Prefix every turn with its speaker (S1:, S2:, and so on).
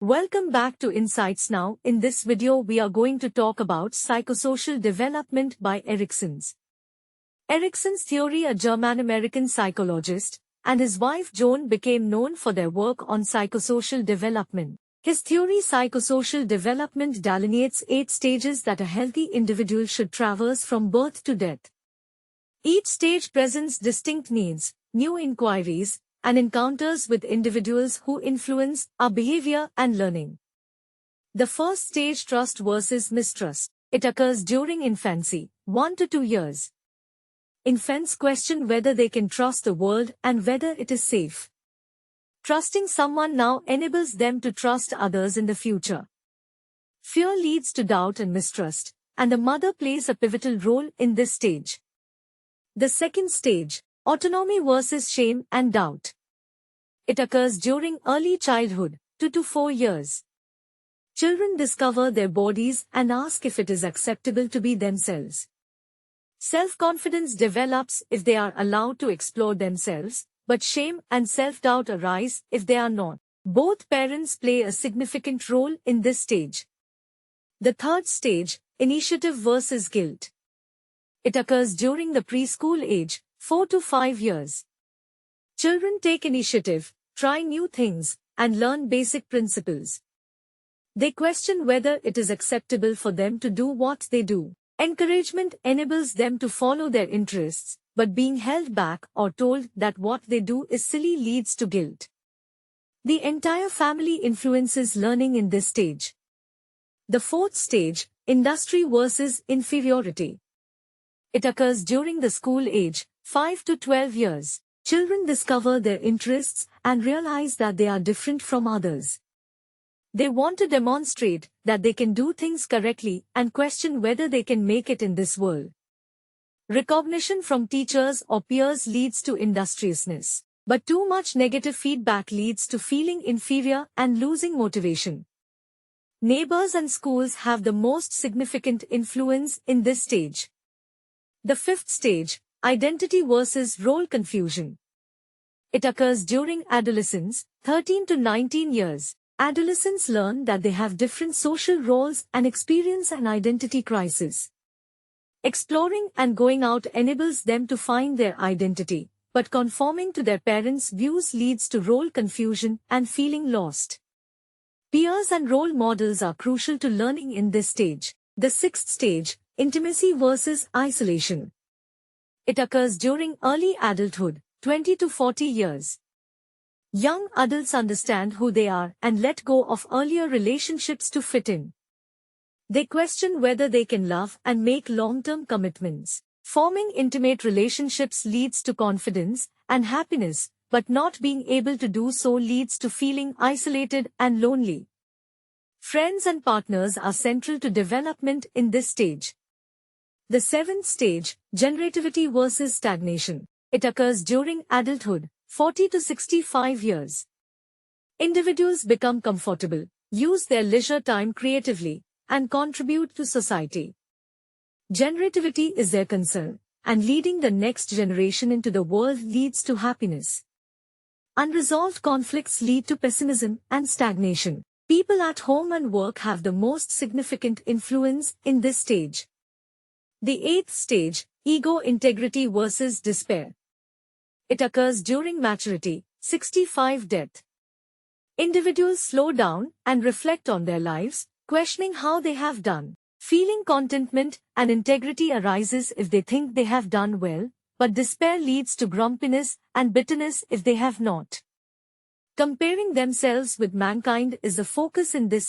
S1: Welcome back to Insights Now. In this video we are going to talk about psychosocial development by Erickson. Erickson's theory, a German-American psychologist, and his wife Joan became known for their work on psychosocial development. His theory, psychosocial development, delineates 8 stages that a healthy individual should traverse from birth to death. Each stage presents distinct needs, new inquiries, and encounters with individuals who influence our behavior and learning. The first stage, trust versus mistrust. It occurs during infancy, 1 to 2 years. Infants question whether they can trust the world and whether it is safe. Trusting someone now enables them to trust others in the future. Fear leads to doubt and mistrust, and the mother plays a pivotal role in this stage. The second stage, autonomy versus shame and doubt. It occurs during early childhood, 2 to 4 years. Children discover their bodies and ask if it is acceptable to be themselves. Self-confidence develops if they are allowed to explore themselves, but shame and self-doubt arise if they are not. Both parents play a significant role in this stage. The third stage, initiative versus guilt. It occurs during the preschool age, 4 to 5 years. Children take initiative, try new things, and learn basic principles. They question whether it is acceptable for them to do what they do. Encouragement enables them to follow their interests, but being held back or told that what they do is silly leads to guilt. The entire family influences learning in this stage. The fourth stage, industry versus inferiority. It occurs during the school age, 5 to 12 years. Children discover their interests and realize that they are different from others. They want to demonstrate that they can do things correctly and question whether they can make it in this world. Recognition from teachers or peers leads to industriousness, but too much negative feedback leads to feeling inferior and losing motivation. Neighbors and schools have the most significant influence in this stage. The fifth stage, identity versus role confusion. It occurs during adolescence, 13 to 19 years. Adolescents learn that they have different social roles and experience an identity crisis. Exploring and going out enables them to find their identity, but conforming to their parents' views leads to role confusion and feeling lost. Peers and role models are crucial to learning in this stage. The sixth stage, intimacy versus isolation. It occurs during early adulthood, 20 to 40 years. Young adults understand who they are and let go of earlier relationships to fit in. They question whether they can love and make long-term commitments. Forming intimate relationships leads to confidence and happiness, but not being able to do so leads to feeling isolated and lonely. Friends and partners are central to development in this stage. The seventh stage, generativity versus stagnation. It occurs during adulthood, 40 to 65 years. Individuals become comfortable, use their leisure time creatively, and contribute to society. Generativity is their concern, and leading the next generation into the world leads to happiness. Unresolved conflicts lead to pessimism and stagnation. People at home and work have the most significant influence in this stage. The eighth stage, ego integrity versus despair. It occurs during maturity, 65 death. Individuals slow down and reflect on their lives, questioning how they have done. Feeling contentment and integrity arises if they think they have done well, but despair leads to grumpiness and bitterness if they have not. Comparing themselves with mankind is a focus in this